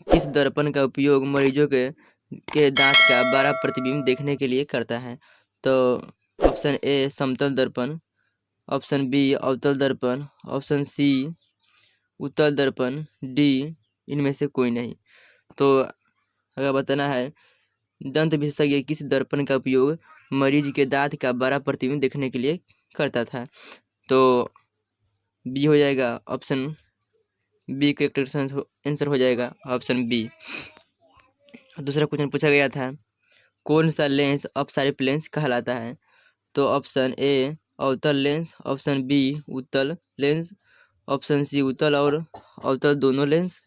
किस दर्पण का उपयोग मरीजों के दांत का बड़ा प्रतिबिंब देखने के लिए करता है? तो ऑप्शन ए समतल दर्पण, ऑप्शन बी अवतल दर्पण, ऑप्शन सी उत्तल दर्पण, डी इनमें से कोई नहीं। तो अगर बताना है दंत विशेषज्ञ किस दर्पण का उपयोग मरीज के दांत का बड़ा प्रतिबिंब देखने के लिए करता था? तो बी हो जाएगा ऑप्शन बी, करेक्ट आंसर हो जाएगा ऑप्शन बी। दूसरा क्वेश्चन पूछा गया था कौन सा लेंस अपसारिप लेंस कहलाता है? तो ऑप्शन ए अवतल लेंस, ऑप्शन बी उत्तल लेंस, ऑप्शन सी उत्तल और अवतल दोनों लेंस,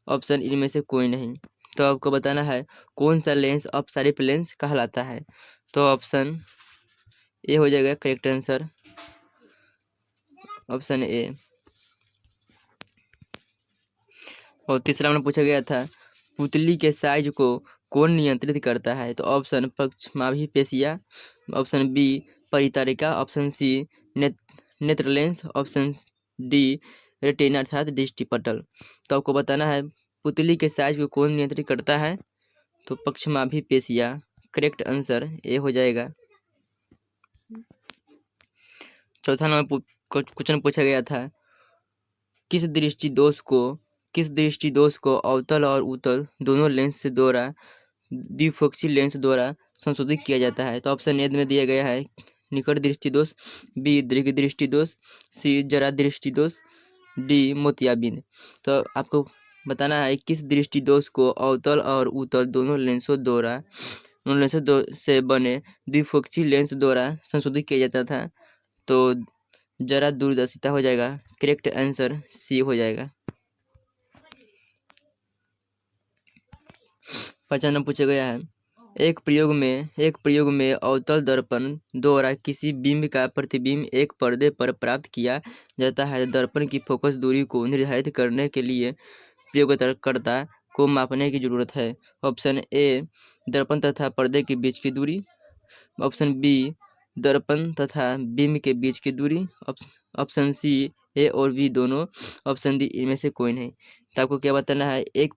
ऑप्शन इनमें से कोई नहीं। तो आपको बताना है कौन सा लेंस अपसारिप लेंस कहलाता है? तो ऑप्शन ए हो जाएगा करेक्ट आंसर, ऑप्शन ए। और तीसरा में पूछा गया था पुतली के साइज को कौन नियंत्रित करता है? तो ऑप्शन पक्षमाभी पेशियाँ, ऑप्शन बी परितारिका, ऑप्शन सी नेत्र लेंस, ऑप्शन डी रेटिना अर्थात दृष्टिपटल। तो आपको बताना है पुतली के साइज को कौन नियंत्रित करता है? तो पक्षमाभी पेशियाँ, करेक्ट आंसर ए हो जाएगा। चौथा नंबर क्वेश्चन पूछा गया था किस दृष्टि दोष को अवतल और उत्तल दोनों लेंस से द्वारा द्विफोक्सी लेंस द्वारा संशोधित किया जाता है? तो ऑप्शन ए में दिया गया है निकट दृष्टि दोष, बी दीर्घ दृष्टि दोष, सी जरा दृष्टि दोष, डी मोतियाबिंद। तो आपको बताना है किस दृष्टि दोष को अवतल और उत्तल दोनों लेंसों से बने द्विफोक्सी लेंस द्वारा संशोधित किया जाता था? तो जरा दूरदर्शिता हो जाएगा, करेक्ट आंसर सी हो जाएगा। 5 नंबर पूछा गया है एक प्रयोग में अवतल दर्पण द्वारा किसी बिंब का प्रतिबिंब एक पर्दे पर प्राप्त किया जाता है। दर्पण की फोकस दूरी को निर्धारित करने के लिए प्रयोगकर्ता को मापने की जरूरत है। ऑप्शन ए दर्पण तथा पर्दे के बीच की दूरी, ऑप्शन बी दर्पण तथा बिंब के बीच की दूरी, ऑप्शन सी ए और बी दोनों, ऑप्शन डी इनमें से कोई नहीं। तो आपको क्या बताना है एक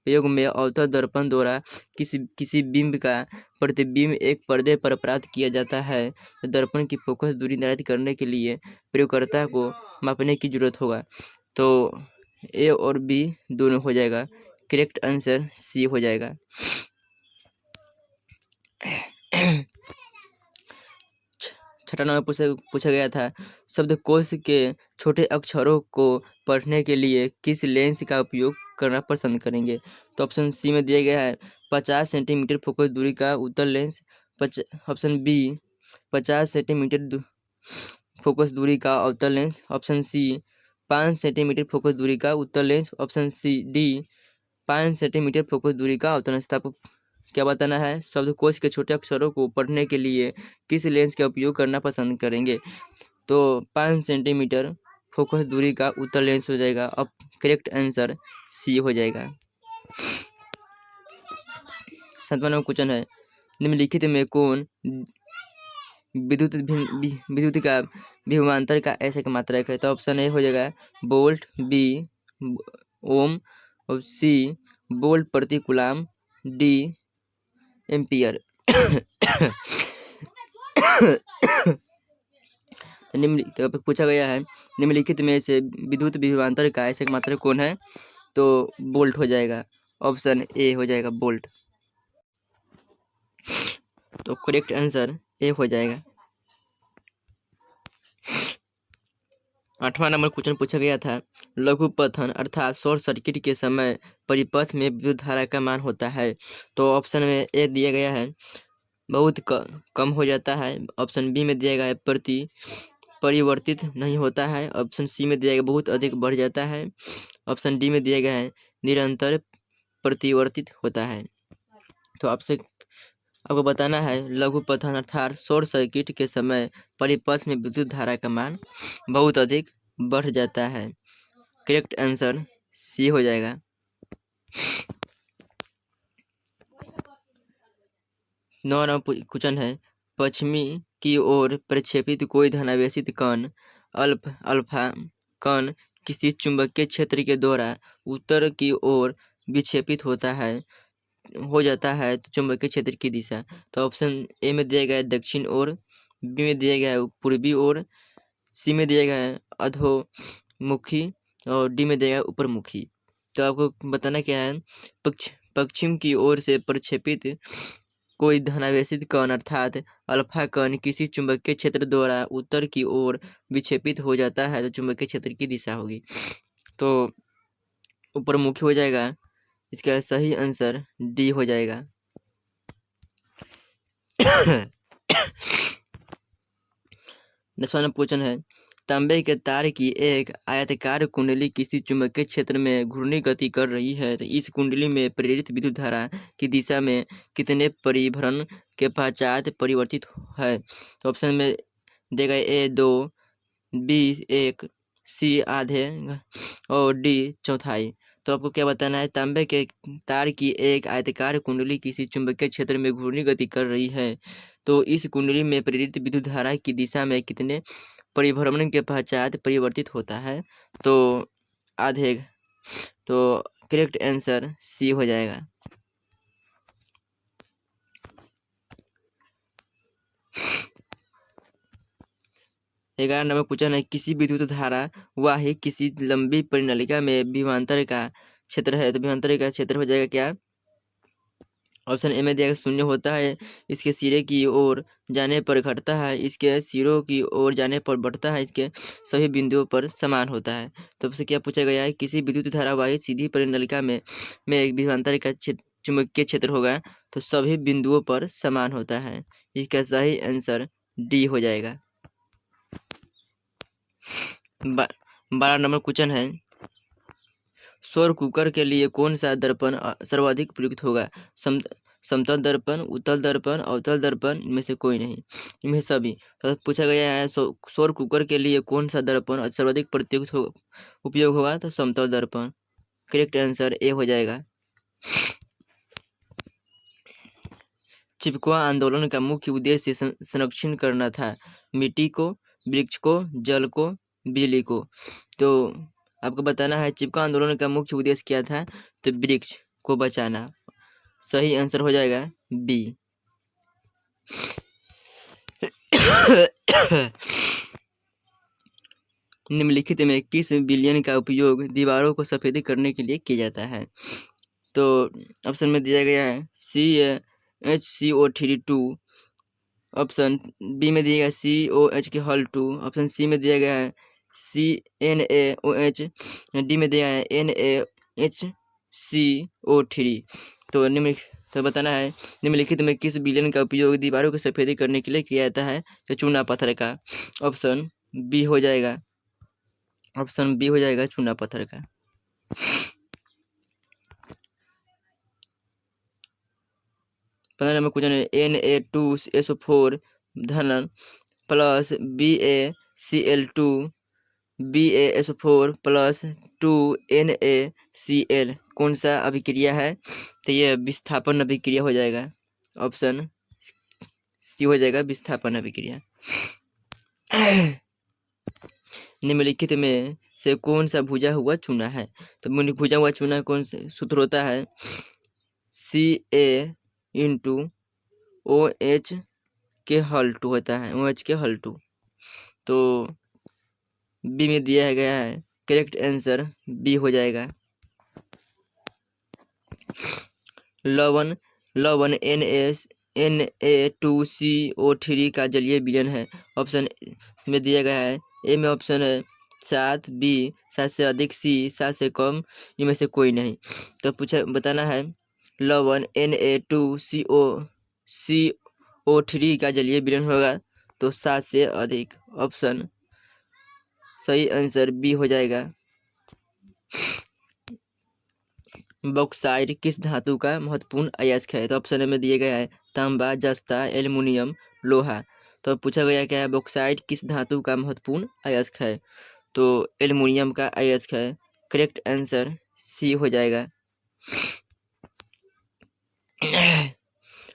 प्रयोग में अवतल दर्पण द्वारा किसी बिंब का प्रतिबिंब एक पर्दे पर प्राप्त किया जाता है तो दर्पण की फोकस दूरी निर्धारित करने के लिए प्रयोगकर्ता को मापने की जरूरत होगा। तो ए और बी दोनों हो जाएगा, करेक्ट आंसर सी हो जाएगा। छठा नंबर पूछा गया था शब्दकोश के छोटे अक्षरों को पढ़ने के लिए किस लेंस का उपयोग करना पसंद करेंगे? तो ऑप्शन सी में दिया गया है 50 सेंटीमीटर फोकस दूरी का उत्तल lens, option B 50 centimetre focus दूरी का अवतल lens, option C 5 centimetre focus दूरी का उत्तल lens, option C D 5 centimetre focus दूरी का अवतल लेंस। आपको क्या बताना है शब्दकोश के छोटे अक्षरों को पढ़ने के लिए किस लेंस का उपयोग करना पसंद करेंगे? तो 5 सेंटीमीटर फोकस दूरी का उत्तल लेंस हो जाएगा। अब करेक्ट आंसर सी हो जाएगा। 7वां नंबर क्वेश्चन है निम्नलिखित में कौन विद्युत का विभवांतर का ऐसे का मात्रक है? तो ऑप्शन ए हो जाएगा वोल्ट, बी ओम, और सी वोल्ट प्रति कूलाम, डी एम्पियर। तो पूछा गया है निम्नलिखित में से विद्युत विभवांतर का ऐसे मात्रक कौन है? तो वोल्ट हो जाएगा, ऑप्शन ए हो जाएगा वोल्ट। तो करेक्ट आंसर ए हो जाएगा। 8वां नंबर क्वेश्चन पूछा गया था लघु पतन अर्थात शॉर्ट सर्किट के समय परिपथ में विद्युत धारा का मान होता है। तो ऑप्शन में ए दिया गया है बहुत कम हो जाता है, ऑप्शन बी में दिया गया है परिवर्तित नहीं होता है, ऑप्शन सी में दिया गया बहुत अधिक बढ़ जाता है, ऑप्शन डी में दिया गया है निरंतर परिवर्तित होता है। तो आपको बताना है लघु पतन अर्थात शॉर्ट सर्किट के समय परिपथ में विद्युत धारा का मान बहुत अधिक बढ़ जाता है, करेक्ट आंसर सी हो जाएगा। 9 नंबर क्वेश्चन है पश्चिमी की ओर प्रक्षेपित कोई धनावेशित कण अल्फा कण किसी चुंबकीय क्षेत्र के द्वारा उत्तर की ओर विक्षेपित हो जाता है तो चुंबकीय क्षेत्र की दिशा। तो ऑप्शन ए में दिया गया है दक्षिण ओर, बी में दिया गया है पूर्वी ओर, सी में दिया गया है अधोमुखी और डी में दिया गया है ऊपरमुखी। तो आपको बताना क्या है, पश्चिम की ओर से प्रक्षेपित कोई धनावेशित कण अर्थात अल्फा कण किसी चुंबकीय क्षेत्र द्वारा उत्तर की ओर विक्षेपित हो जाता है तो चुंबकीय क्षेत्र की दिशा होगी। तो ऊपरमुखी हो जाएगा, इसका सही आंसर डी हो जाएगा। दसवां क्वेश्चन है, तांबे के तार की एक आयताकार कुंडली किसी चुंबकीय क्षेत्र में घूर्णी गति कर रही है तो इस कुंडली में प्रेरित विद्युत धारा की दिशा में कितने परिभ्रमण के पश्चात परिवर्तित है। तो ऑप्शन में देगा ए 2, बी 1, सी आधे और डी चौथाई। तो आपको क्या बताना है, तांबे के तार की एक आयताकार कुंडली किसी चुंबकीय क्षेत्र में घूर्णी गति कर रही है तो इस कुंडली में प्रेरित विद्युत धारा की दिशा में कितने परिभ्रमण के पश्चात परिवर्तित होता है। तो आधे। तो करेक्ट आंसर सी हो जाएगा। 11 नंबर क्वेश्चन है, किसी विद्युत धारा वाही किसी लंबी परिनालिका में विभवांतर का क्षेत्र है तो विभवांतर का क्षेत्र हो जाएगा क्या। ऑप्शन ए में दिया गया 0 होता है, इसके सिरे की ओर जाने पर घटता है, इसके सिरों की ओर जाने पर बढ़ता है, इसके सभी बिंदुओं पर समान होता है। तो आपसे क्या पूछा गया है, किसी विद्युत धारावाही सीधी परिनालिका में एक विभवांतर का चुंबकीय क्षेत्र होगा तो सभी बिंदुओं पर समान होता है। इसका सही आंसर डी हो जाएगा। 12 नंबर क्वेश्चन है, सौर कुकर के लिए कौन सा दर्पण सर्वाधिक प्रयुक्त होगा। समतल दर्पण, उत्तल दर्पण, अवतल दर्पण, इनमें से कोई नहीं, इनमें सभी। तो पूछा गया है सौर कुकर के लिए कौन सा दर्पण सर्वाधिक प्रयुक्त उपयोग होगा तो समतल दर्पण। करेक्ट आंसर ए हो जाएगा। चिपकवा आंदोलन का मुख्य उद्देश्य संरक्षण करना था, मिट्टी को, वृक्ष को, जल को, बिजली को। तो आपको बताना है चिपका आंदोलन का मुख्य उद्देश्य क्या था तो वृक्ष को बचाना। सही आंसर हो जाएगा बी। निम्नलिखित में किस विलयन का उपयोग दीवारों को सफेद करने के लिए किया जाता है। तो ऑप्शन में दिया गया है CaHCO3 ऑप्शन बी में दिया गया COH के हल 2, ऑप्शन सी में दिया गया है CNaOH, डी में दिया है NaHCO3। तो बताना है निम्नलिखित में किस विलयन का उपयोग दीवारों को सफेद करने के लिए किया जाता है तो चूना पत्थर का। ऑप्शन बी हो जाएगा, ऑप्शन बी हो जाएगा चूना पत्थर का। 15 नंबर क्वेश्चन है, Na2SO4 धन plus BaCl2 BaSO4 plus 2NaCl कौन सा अभिक्रिया है तो ये विस्थापन अभिक्रिया हो जाएगा। ऑप्शन सी हो जाएगा विस्थापन अभिक्रिया। निम्नलिखित में से कौन सा भुजा हुआ चूना है तो भुजा हुआ चूना कौन से सूत्र होता है Ca*OH के हल 2 होता है, OH के हल 2। तो बी में दिया गया है, करेक्ट आंसर बी हो जाएगा। लवण Na2CO3 का जलीय विलयन है। ऑप्शन में दिया गया है, ए में ऑप्शन है 7, बी 7 से अधिक, सी 7 से कम, इनमें से कोई नहीं। तो बताना है लवण Na2CO3 का जलीय विलयन होगा तो 7 से अधिक। ऑप्शन सही आंसर बी हो जाएगा। बॉक्साइट किस धातु का महत्वपूर्ण अयस्क है तो ऑप्शन में दिए गया है तांबा, जस्ता, एल्युमिनियम, लोहा। तो पूछा गया क्या है बॉक्साइट किस धातु का महत्वपूर्ण अयस्क है तो एल्युमिनियम का अयस्क है। करेक्ट आंसर सी हो जाएगा।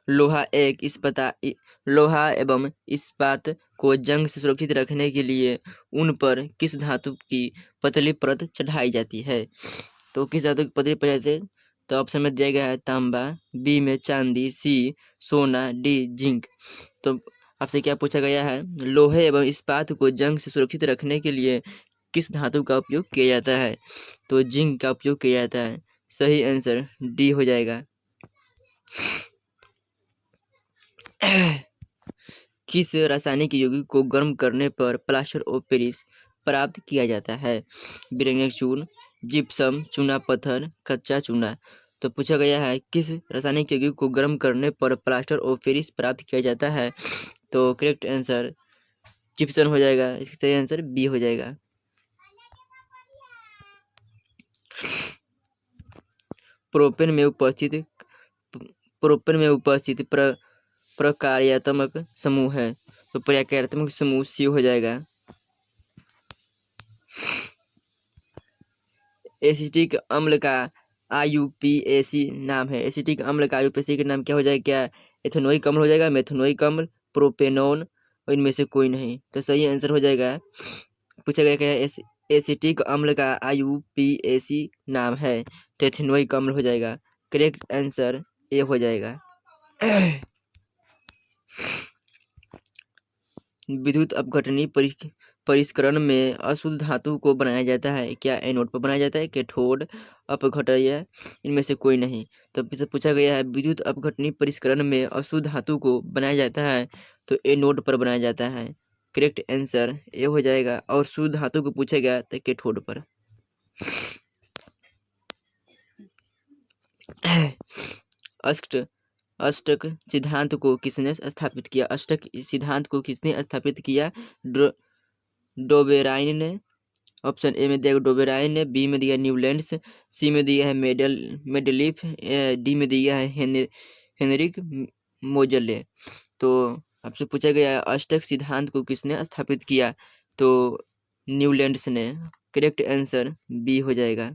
लोहा एवं इस्पात को जंग से सुरक्षित रखने के लिए उन पर किस धातु की पतली परत चढ़ाई जाती है? तो किस धातु की पतली परत? तो ऑप्शन में दिया गया है तांबा, बी में चांदी, सी सोना, डी जिंक। तो आपसे क्या पूछा गया है? लोहे एवं इस्पात को जंग से सुरक्षित रखने के लिए किस धातु का उपयोग किया जाता है? तो जिंक का उपयोग किया जाता है। सही आंसर डी हो जाएगा। किस रासायनिक यौगिक को गर्म करने पर प्लास्टर ऑफ पेरिस प्राप्त किया जाता है? बिरंगक चूर्ण, जिप्सम, चूना पत्थर, कच्चा चूना। तो पूछा गया है किस रासायनिक यौगिक को गर्म करने पर प्लास्टर ऑफ पेरिस प्राप्त किया जाता है? तो करेक्ट आंसर जिप्सम हो जाएगा। इसका सही आंसर बी हो जाएगा। प्रोपेन में उपस्थित प्रकार्यात्मक समूह है। तो प्रकार्यात्मक समूह सी हो जाएगा। एसिटिक अम्ल का IUPAC नाम है। एसिटिक अम्ल का IUPAC का नाम क्या हो जाएगा? क्या एथेनोइक अम्ल हो जाएगा, मेथेनोइक अम्ल, प्रोपेनोन, और इनमें से कोई नहीं। तो सही आंसर हो जाएगा। पूछा गया क्या है? एसिटिक अम्ल का IUPAC नाम है, तो एथेनोइक अम्ल हो जाएगा। करेक्ट आंसर ए हो जाएगा। विद्युत अपघटनी परिष्करण में अशुद्ध धातु को बनाया जाता है। क्या एनोड पर बनाया जाता है, कैथोड, अपघटय, इनमें से कोई नहीं। तो पूछा गया है विद्युत अपघटनी परिष्करण में अशुद्ध धातु को बनाया जाता है, तो एनोड पर बनाया जाता है। करेक्ट आंसर ए हो जाएगा। और शुद्ध धातु को पूछा गया तो कैथोड पर। अष्टक सिद्धांत को किसने स्थापित किया? अष्टक सिद्धांत को किसने स्थापित किया? डोबेराइन ने। ऑप्शन ए में दिया डोबेराइन ने, बी में दिया न्यूलैंड्स, सी में दिया है मेडलिफ, डी में दिया है हेनरिक मोजले। तो आपसे पूछा गया है अष्टक सिद्धांत को किसने स्थापित किया? तो न्यूलैंड्स ने। करेक्ट आंसर बी हो जाएगा।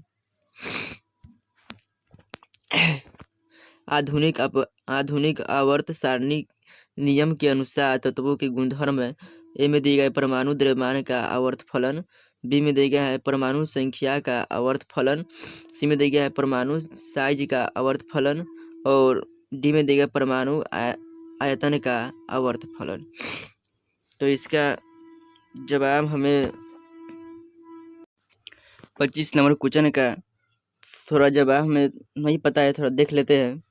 आधुनिक आवर्त सारणी नियम के अनुसार तत्वों के गुणधर्म ए में दिया गया परमाणु द्रव्यमान का आवर्त फलन, बी में दिया गया है परमाणु संख्या का आवर्त फलन, सी में दिया गया है परमाणु साइज का आवर्त फलन, और डी में दिया गया परमाणु आयतन का आवर्त फलन। तो इसका जवाब हमें 25 नंबर क्वेश्चन का थोड़ा जवाब हमें नहीं पता है, थोड़ा देख लेते हैं।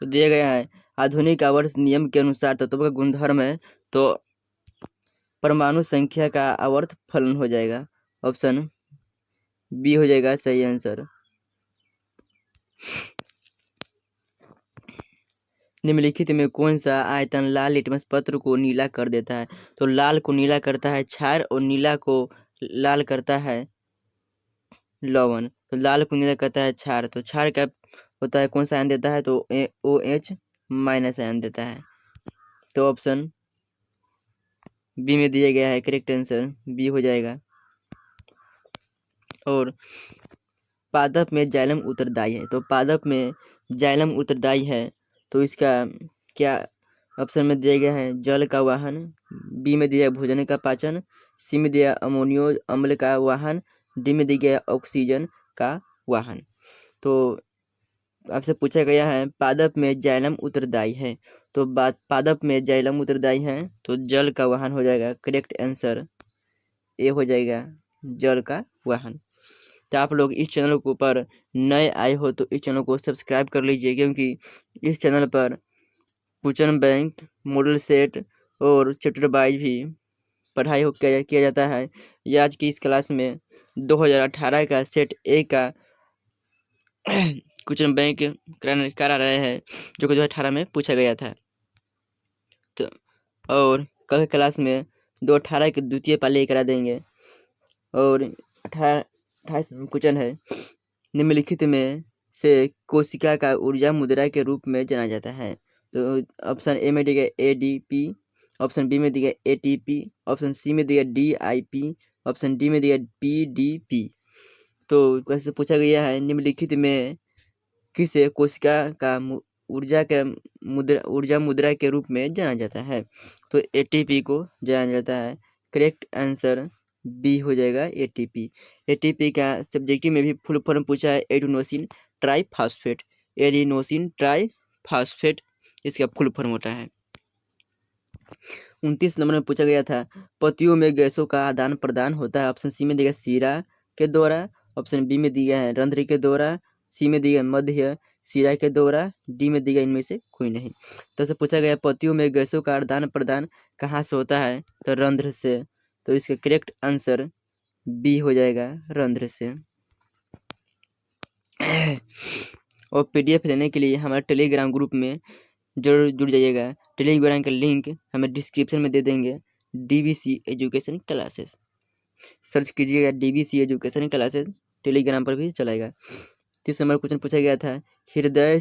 तो दिया गया है आधुनिक आवर्त नियम के अनुसार तत्वों का गुणधर्म है, तो परमाणु संख्या का आवर्त फलन हो जाएगा। ऑप्शन बी हो जाएगा सही आंसर। निम्नलिखित में कौन सा आयतन लाल लिटमस पत्र को नीला कर देता है? तो लाल को नीला करता है क्षार, और नीला को लाल करता है लवण। तो लाल को नीला करता है क्षार, तो क्षार का होता है कौन सा आयन देता है? तो OH माइनस आयन देता है। तो ऑप्शन बी में दिया गया है। करेक्ट आंसर बी हो जाएगा। और पादप में जाइलम उत्तरदायी है। तो पादप में जाइलम उत्तरदायी है, तो इसका क्या ऑप्शन में दिया गया है? जल का वाहन, बी में दिया भोजन का पाचन, सी में दिया अमोनियो अम्ल का वाहन, डी में दिया गया ऑक्सीजन का वाहन। तो आपसे पूछा गया है पादप में जाइलम उत्तरदायी है, तो पादप में जाइलम उत्तरदायी है, तो जल का वाहन हो जाएगा। करेक्ट आंसर ए हो जाएगा, जल का वाहन। तो आप लोग इस चैनल के ऊपर नए आए हो तो इस चैनल को सब्सक्राइब कर लीजिए, क्योंकि इस चैनल पर क्वेश्चन बैंक, मॉडल सेट और चैप्टर वाइज भी पढ़ाई किया जाता है। ये आज की इस क्लास में 2018 का सेट ए का क्वेश्चन बैंक करा रहे हैं, जो कि 2018 में पूछा गया था। तो और कल क्लास में 2018 की द्वितीय पाली करा देंगे। और 28 क्वेश्चन है, निम्नलिखित में से कोशिका का ऊर्जा मुद्रा के रूप में जाना जाता है? तो ऑप्शन ए में दिया ADP, ऑप्शन बी में दिया एटीपी, ऑप्शन सी में दिया डीआईपी, ऑप्शन डी में दिया पीडीपी। तो कैसे पूछा गया है, निम्नलिखित में किसे कोशिका का ऊर्जा मुद्रा के रूप में जाना जाता है? तो एटीपी को जाना जाता है। करेक्ट आंसर बी हो जाएगा एटीपी। एटीपी का सब्जेक्टिव में भी फुल फॉर्म पूछा है, एडिनोसिन ट्राइफॉस्फेट। एडिनोसिन ट्राइफॉस्फेट इसका फुल फॉर्म होता है। 29 नंबर में पूछा गया था, पतियों में गैसों का आदान प्रदान होता है। ऑप्शन सी में दिया शिरा के द्वारा, ऑप्शन बी में दिया है रंध्र के द्वारा, सी में दिया मध्य शिरा के द्वारा, डी में दिया इनमें से कोई नहीं। तो से पूछा गया पतियों में गैसों का आदान प्रदान कहाँ से होता है? तो रंध्र से। तो इसका करेक्ट आंसर बी हो जाएगा रंध्र से। और पीडीएफ लेने के लिए हमारे टेलीग्राम ग्रुप में जरूर जुड़ जाइएगा। टेलीग्राम का लिंक हमें डिस्क्रिप्शन में दे देंगे। डीवीसी एजुकेशन क्लासेस सर्च कीजिएगा, डीवीसी एजुकेशन क्लासेस टेलीग्राम पर भी चलाएगा। 30 नंबर क्वेश्चन पूछा गया था, हृदय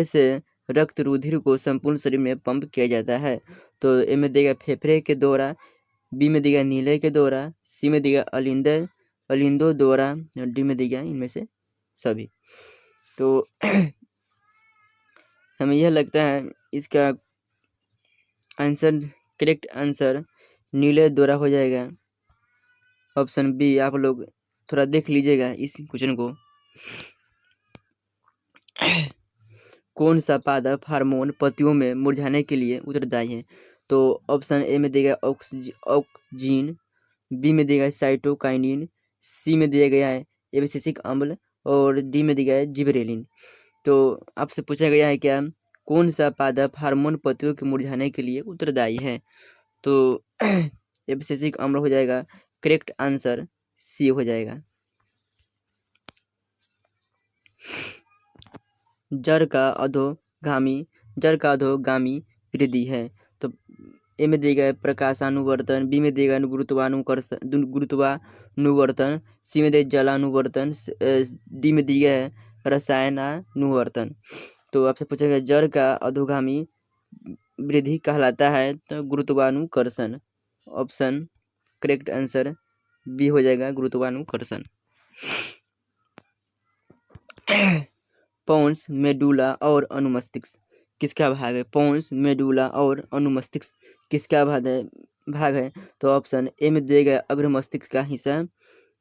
से रक्त रुधिर को संपूर्ण शरीर में पंप किया जाता है। तो ए में देगा फेफड़े के द्वारा, बी में देगा नीले के द्वारा, सी में देगा अलिंदो द्वारा, डी में देगा इनमें से सभी। तो हमें यह लगता है इसका आंसर, करेक्ट आंसर नीले द्वारा हो जाएगा। ऑप्शन बी आप लोग थोड़ा देख लीजिएगा इस क्वेश्चन को। कौन सा पादप हार्मोन पत्तियों में मुरझाने के लिए उत्तरदायी है? तो ऑप्शन ए में दिया गया ऑक्जीन, बी में दिया गया साइटोकाइनिन, सी में दिया गया है एब्सिसिक अम्ल और डी में दिया गया है जिबरेलिन। तो आपसे पूछा गया है क्या, कौन सा पादप हार्मोन पत्तियों के मुरझाने के लिए उत्तरदायी है? तो एब्सिसिक अम्ल हो जाएगा। करेक्ट आंसर सी हो जाएगा। जड़ का अधोगामी वृद्धि है। तो ए में दिया गया प्रकाशानुवर्तन, बी में दिया गया गुरुत्वानुवर्तन, सी में दिया जलानुवर्तन, डी में दिया है रसायनानुवर्तन। तो आपसे पूछा गया जड़ का अधोगामी वृद्धि कहलाता है तो गुरुत्वानुकर्षण। ऑप्शन करेक्ट आंसर बी हो जाएगा गुरुत्वानुकर्षण। पोन्स, मेडुला और अनुमस्तिष्क किसका भाग है? पोन्स, मेडुला और अनुमस्तिष्क किसका भाग है? तो ऑप्शन ए में दिया गया अग्र मस्तिष्क का हिस्सा,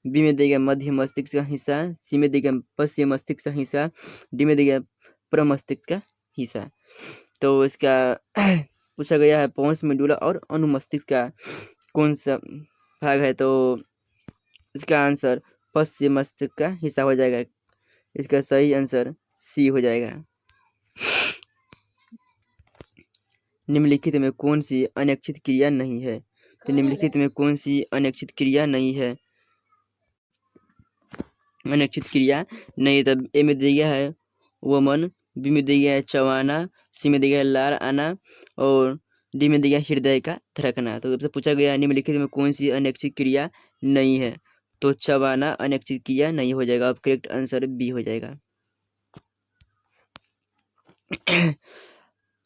बी में दिया गया मध्य मस्तिष्क का हिस्सा, सी में दिया गया पश्चिम मस्तिष्क का हिस्सा, डी में दिया गया प्रमस्तिष्क का हिस्सा। तो इसका पूछा गया है पोन्स, मेडुला और अनुमस्तिष्क का कौन सा भाग है? तो इसका आंसर पश्चिम मस्तिष्क का हिस्सा हो जाएगा। इसका सही आंसर सी हो जाएगा। निम्नलिखित में कौन सी अनैच्छिक क्रिया नहीं है? तो निम्नलिखित में कौन सी अनैच्छिक क्रिया नहीं है? अनैच्छिक क्रिया नहीं, तब ए में दिया है वमन, बी में दिया है चबाना, सी में दिया है लार आना और डी में दिया हृदय का धड़कना। तो सबसे पूछा गया निम्नलिखित में कौन सी अनैच्छिक क्रिया नहीं है? तो चबाना अनैच्छिक क्रिया नहीं हो जाएगा। अब करेक्ट आंसर बी हो जाएगा।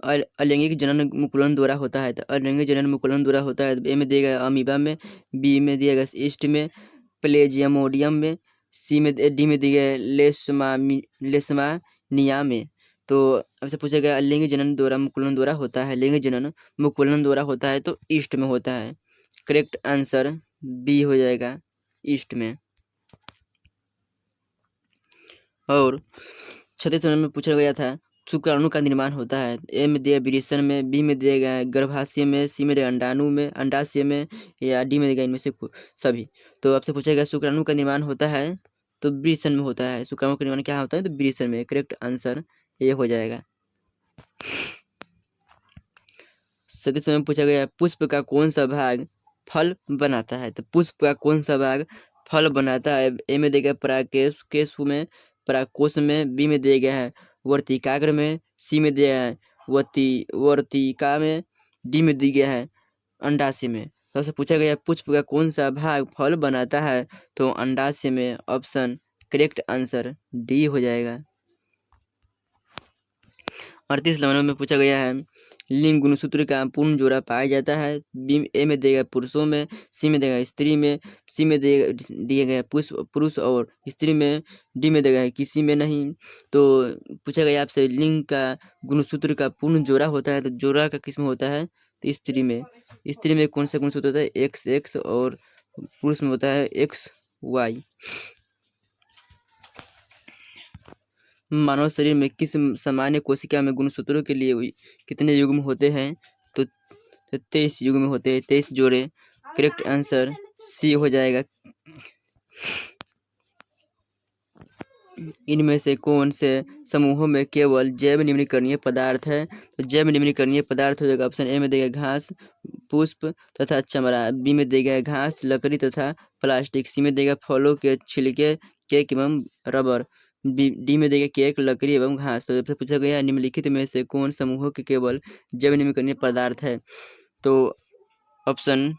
अलैंगिक जनन मुकुलन द्वारा होता है। तो अलैंगिक जनन मुकुलन द्वारा होता है। ए में दिया गया अमीबा में, बी में दिया गया ईस्ट में, प्लेजियमोडियम में, सी में डी में दिया गया लेशमानिया में। तो आपसे पूछा गया अलैंगिक जनन द्वारा मुकुलन द्वारा होता है, लैंगिक जनन मुकुलन द्वारा होता है तो ईस्ट में होता है। करेक्ट आंसर बी हो जाएगा ईस्ट में। और 36 नंबर में पूछा गया था शुक्राणु का निर्माण होता है। ए में दिया विरेचन में, बी में दिया गया गर्भाशय में, सी में दिया अंडाणु में, अंडाशय में या डी में दिया इनमें से सभी। तो आपसे पूछा गया शुक्राणु का निर्माण होता है तो विरेचन में होता है। शुक्राणु का निर्माण क्या होता है? तो विरेचन में। करेक्ट आंसर ये हो जाएगा। 37 में पूछा गया पुष्प का कौन सा भाग फल बनाता है? तो पुष्प का कौन सा भाग फल बनाता है? ए में दिया गया परागकेश में, परागकोश में, बी में दिया गया है वर्तिकाग्र में, सी में दिया है वर्तिका में, डी में दिया गया है अंडाशय में। तो पूछा गया पुष्प का कौन सा भाग फल बनाता है? तो अंडाशय में। ऑप्शन करेक्ट आंसर डी हो जाएगा। 38 नंबर में पूछा गया है लिंग गुणसूत्र का पूर्ण जोड़ा पाया जाता है। बी ए में देगा पुरुषों में, सी में देगा स्त्री में, सी में दिया गया पुरुष और स्त्री में, डी में देगा किसी में नहीं। तो पूछा गया आपसे लिंग का गुणसूत्र का पूर्ण जोड़ा होता है, तो जोड़ा का किस में होता है, तो स्त्री में। स्त्री में कौन सा गुणसूत्र होता है, एक्स एक्स, और पुरुष में होता है एक्स वाई। मानव शरीर में किस सामान्य कोशिका में गुणसूत्रों के लिए कितने युग्म होते हैं, तो 23 युग्म होते हैं, 23 जोड़े। करेक्ट आंसर सी हो जाएगा। इनमें से कौन से समूहों में केवल जैव निम्नीकरणीय पदार्थ है, तो जैव निम्नीकरणीय पदार्थ हो जाएगा ऑप्शन ए में देगा घास, पुष्प तथा चमड़ा, बी में देगा घास, लकड़ी तथा प्लास्टिक, सी में देगा फलों के छिलके, केक एवं रबर, डी में देगा केक, लकड़ी एवं घास। तो जब पूछा गया निम्नलिखित में से कौन समूहों के केवल जैव निम्नीकरणीय पदार्थ है, तो ऑप्शन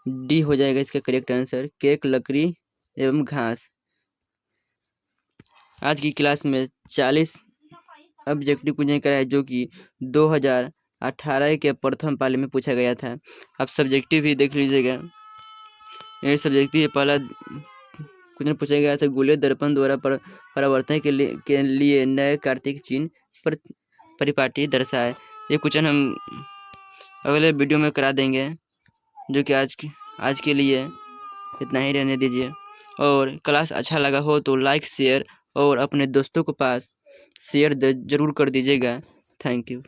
डी हो जाएगा इसका करेक्ट आंसर, केक, लकड़ी एवं घास। आज की क्लास में 40 ऑब्जेक्टिव क्वेश्चन करा है, जो कि 2018 के प्रथम पाली में पूछा गया था। आप सब्जेक्टिव भी देख लीजिएगा। ये सब्जेक्टिव पहला क्वेश्चन पूछा गया था, गोलीय दर्पण द्वारा परावर्तन के लिए नए कार्तिक चिन्ह पर परिपाटी दर्शाए। ये क्वेश्चन हम अगले वीडियो में करा देंगे, जो कि आज के लिए इतना ही रहने दीजिए। और क्लास अच्छा लगा हो तो लाइक, शेयर और अपने दोस्तों के पास शेयर जरूर कर दीजिएगा। Thank you.